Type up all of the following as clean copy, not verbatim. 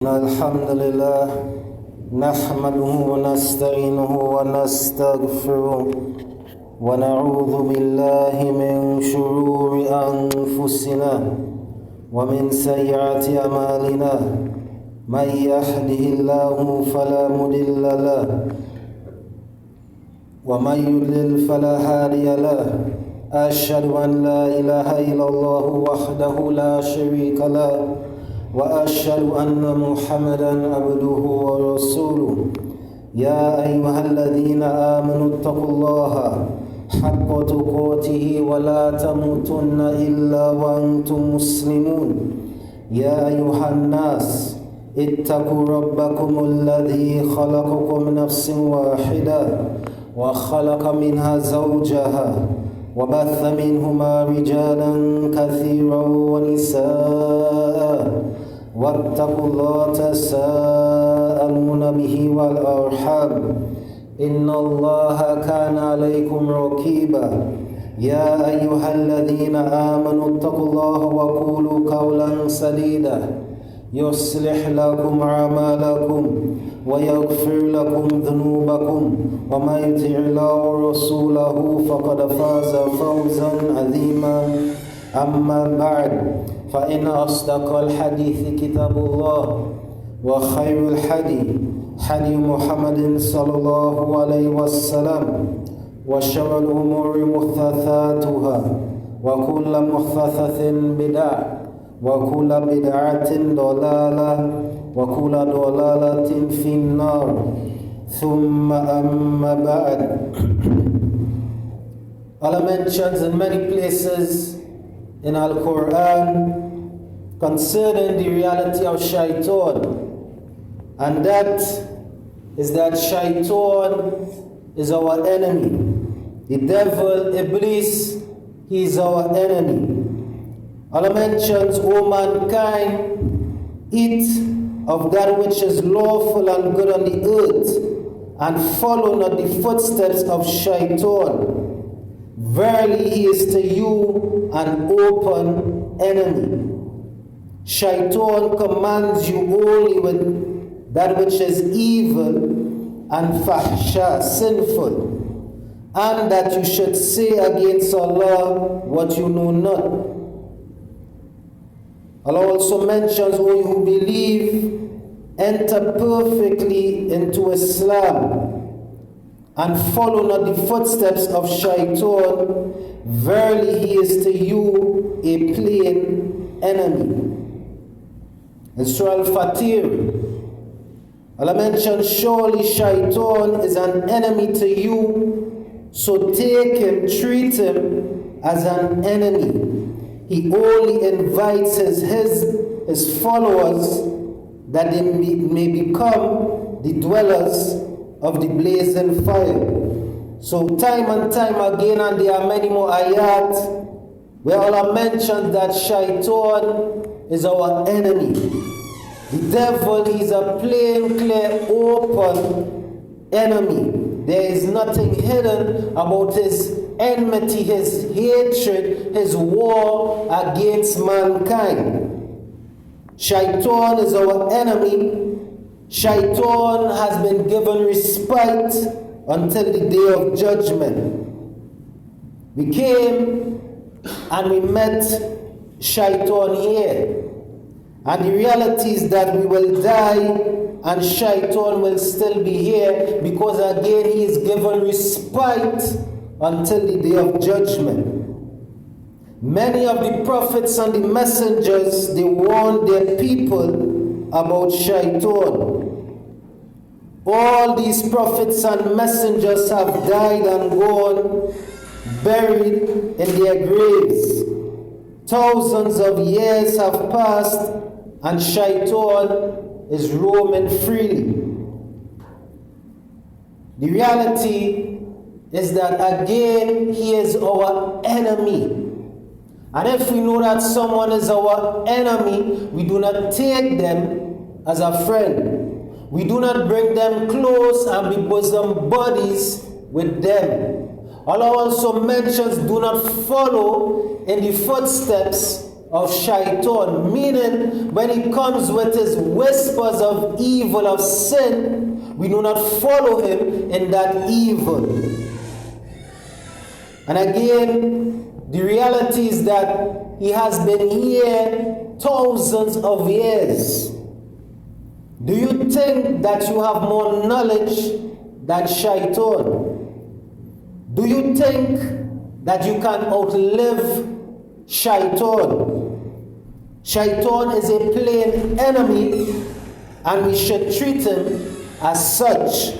الحمد لله نحمده ونستعينه ونستغفره ونعوذ بالله من شرور أنفسنا ومن سيئات أعمالنا من يهده الله فلا مضل له ومن يضلل فلا هادي له أشهد أن لا إله إلا الله وحده لا شريك له وأشهد أن محمدا عبده ورسوله يا أيها الذين آمنوا اتقوا الله حق تقاته ولا تموتن إلا وأنتم مسلمون يا أيها الناس اتقوا ربكم الذي خلقكم من نفس واحدة وخلق منها زوجها وبث منهما رجالا كثيرا ونساء واتقوا الله تساءلون به والأرحام إن الله كان عليكم رقيبا يا أيها الذين آمنوا اتقوا الله وقولوا قولا سديدا يصلح لكم أعمالكم ويغفر لكم ذنوبكم ومن يطع الله ورسوله فقد فاز فوزا عظيما أما بعد فإن أصدق الحديث كتاب الله وخير الحديث حديث محمد صلى الله عليه وسلم وشر الأمور محدثاتها وكل محدثة بدعة وكل بدعة ضلالة وكل ضلالة في النار ثم أما بعد. Allah mentions in many places in Al-Quran concerning the reality of Shaitan, and that is that Shaitan is our enemy. The devil, Iblis, he is our enemy. Allah mentions, O mankind, eat of that which is lawful and good on the earth, and follow not the footsteps of Shaitan. Verily he is to you an open enemy. Shaitan commands you only with that which is evil and fahsha, sinful, and that you should say against Allah what you know not. Allah also mentions, O you who believe, enter perfectly into Islam and follow not the footsteps of Shaitan. Verily he is to you a plain enemy. In Surah Al-Fatir, Allah mentions, surely Shaitan is an enemy to you, so take him, treat him as an enemy. He only invites his followers that they may become the dwellers of the blazing fire. So time and time again, and there are many more ayat where Allah mentions that Shaitan is our enemy. The devil is a plain, clear, open enemy. There is nothing hidden about his enmity, his hatred, his war against mankind. Shaitan is our enemy. Shaitan has been given respite until the day of judgment. We came and we met Shaitan here. And the reality is that we will die and Shaitan will still be here, because again he is given respite until the day of judgment. Many of the prophets and the messengers, they warned their people about Shaitan. All these prophets and messengers have died and gone, buried in their graves. Thousands of years have passed and Shaitan is roaming freely. The reality is that again he is our enemy. And if we know that someone is our enemy, we do not take them as a friend. We do not bring them close and be bosom buddies with them. Allah also mentions, do not follow in the footsteps of Shaitan, meaning when he comes with his whispers of evil, of sin, we do not follow him in that evil. And again, the reality is that he has been here thousands of years. Do you think that you have more knowledge than Shaitan? Do you think that you can outlive Shaitan? Shaitan is a plain enemy, and we should treat him as such.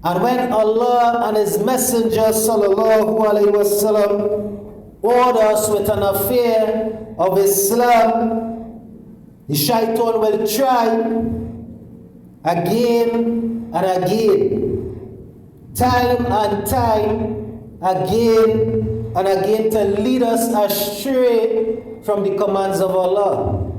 And when Allah and His Messenger sallallahu alaihi wasallam order us with an affair of Islam, the Shaitan will try again and again, time and time again and again, to lead us astray from the commands of Allah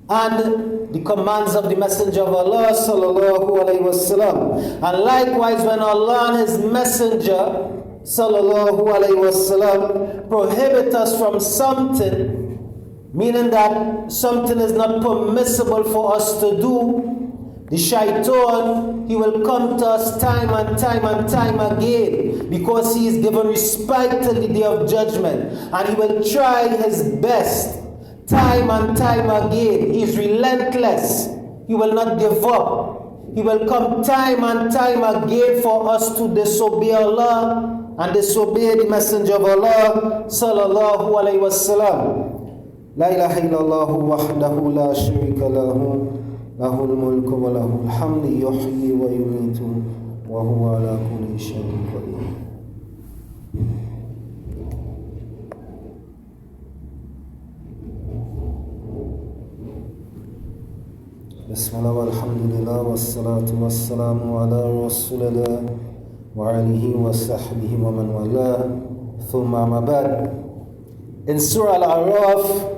and the commands of the Messenger of Allah sallallahu alaihi wasallam. And likewise, when Allah and His Messenger sallallahu alaihi wasallam prohibit us from something, meaning that something is not permissible for us to do, the Shaitan, he will come to us time and time and time again, because he is given respect to the Day of Judgment, and he will try his best time and time again. He is relentless. He will not give up. He will come time and time again for us to disobey Allah and disobey the Messenger of Allah sallallahu alaihi wasallam. La ilaha illallah wahdahu la sharika lahu, lahul mulku wa lahul hamdu, yuhyi wa yumitu wa huwa ala kulli shay'in qadir. Bismillah walhamdulillah wassalatu wassalamu ala rasulillah wa alihi wa sahbihi wa man wala, thumma ma ba'd. In Surah Al-A'raf,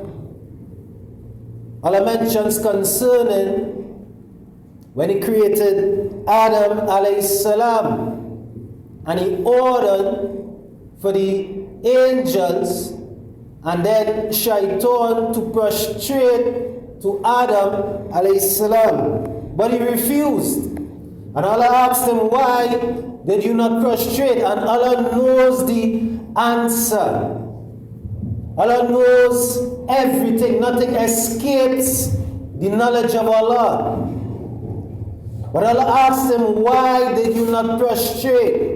Allah mentions concerning when He created Adam alayhi salam, and He ordered for the angels and then Shaitan to prostrate to Adam alayhi salam, but he refused. And Allah asked him, why did you not prostrate? And Allah knows the answer. Allah knows everything. Nothing escapes the knowledge of Allah. But Allah asked him, why did you not prostrate?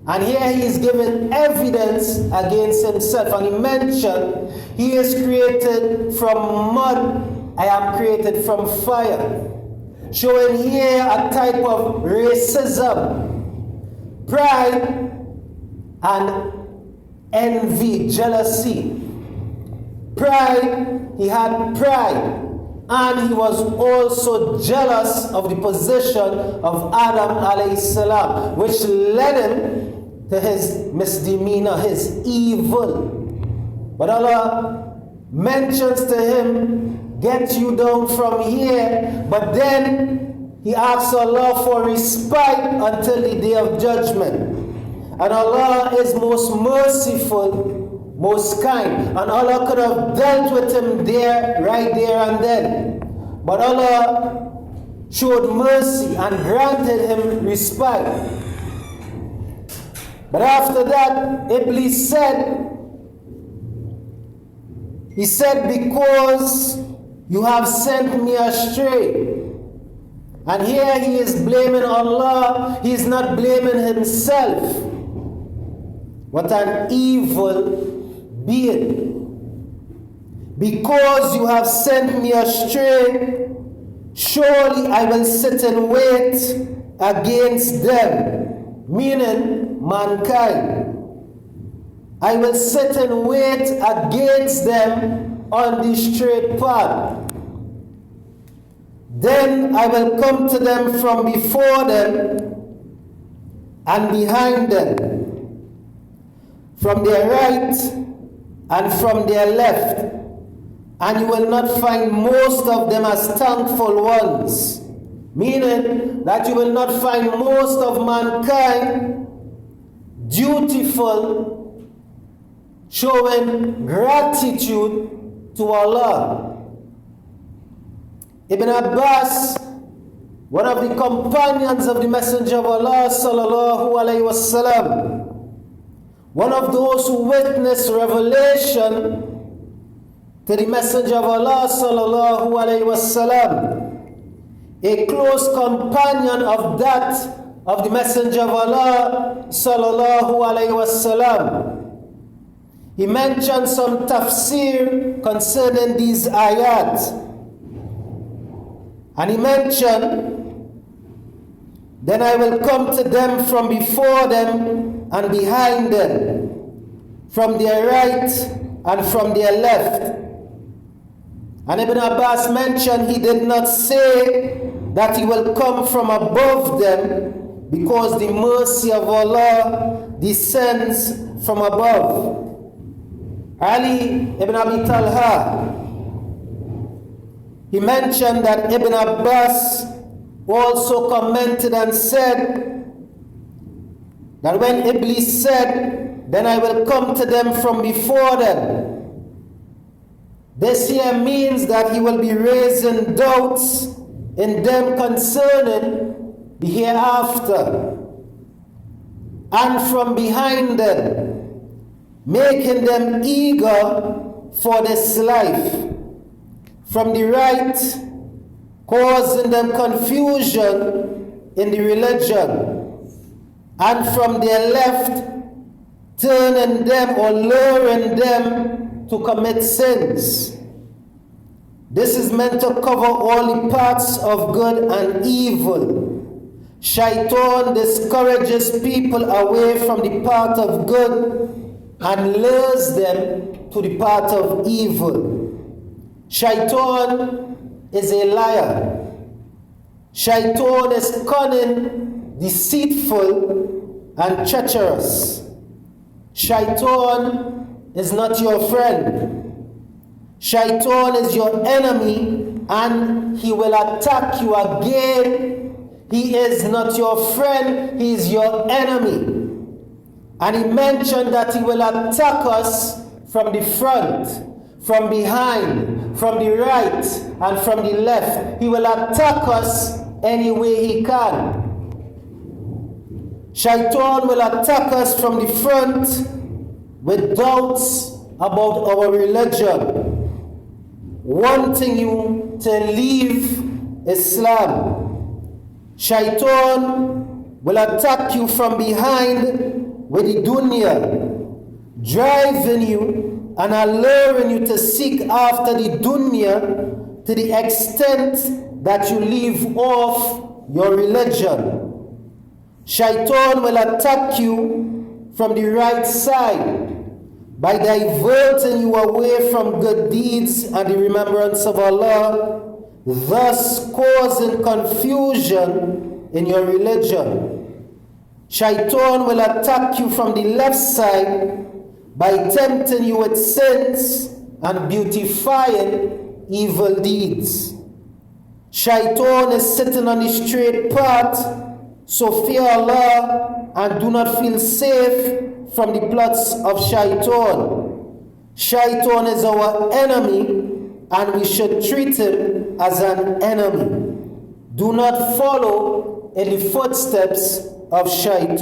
And here he is giving evidence against himself. And he mentioned, he is created from mud, I am created from fire. Showing here a type of racism, pride, and envy, jealousy. Pride, he had pride. And he was also jealous of the position of Adam alayhi salam, which led him to his misdemeanor, his evil. But Allah mentions to him, get you down from here. But then he asks Allah for respite until the Day of Judgment. And Allah is most merciful, most kind. And Allah could have dealt with him there, right there and then. But Allah showed mercy and granted him respite. But after that, Iblis said, he said, because you have sent me astray. And here he is blaming Allah. He is not blaming himself. What an evil being. Because you have sent me astray, surely I will sit and wait against them, meaning mankind. I will sit and wait against them on the straight path. Then I will come to them from before them and behind them, from their right and from their left, and you will not find most of them as thankful ones, meaning that you will not find most of mankind dutiful showing gratitude to Allah. Ibn Abbas, one of the companions of the Messenger of Allah sallallahu alaihi wasallam, one of those who witnessed revelation to the Messenger of Allah sallallahu alaihi wasallam, a close companion of that of the Messenger of Allah sallallahu alaihi wasallam. He mentioned some tafsir concerning these ayat. And he mentioned, then I will come to them from before them and behind them, from their right and from their left. And Ibn Abbas mentioned he did not say that he will come from above them, because the mercy of Allah descends from above. Ali ibn Abi Talha, he mentioned that Ibn Abbas also commented and said that when Iblis said, then I will come to them from before them, this here means that he will be raising doubts in them concerning the hereafter, and from behind them, making them eager for this life, from the right, causing them confusion in the religion, and from their left, turning them or luring them to commit sins. This is meant to cover all the parts of good and evil. Shaitan discourages people away from the path of good and lures them to the path of evil. Shaitan is a liar. Shaitan is cunning, deceitful, and treacherous. Shaitan is not your friend. Shaitan is your enemy, and he will attack you again. He is not your friend, he is your enemy. And he mentioned that he will attack us from the front, from behind, from the right, and from the left. He will attack us any way he can. Shaitan will attack us from the front with doubts about our religion, wanting you to leave Islam. Shaitan will attack you from behind with the dunya, driving you and alluring you to seek after the dunya to the extent that you leave off your religion. Shaitan will attack you from the right side by diverting you away from good deeds and the remembrance of Allah, thus causing confusion in your religion. Shaitan will attack you from the left side by tempting you with sins and beautifying evil deeds. Shaitan is sitting on the straight path, so fear Allah and do not feel safe from the plots of Shaitan. Shaitan is our enemy, and we should treat him as an enemy. Do not follow in the footsteps of Shaitan.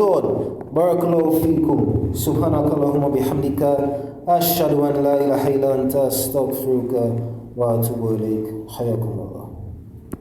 Barakallahu feekum. Subhanakallahumma bihamdika. Ashhadu an la ilaha illa anta astaghfiruka wa atubu ilayk. Hayakum Allah.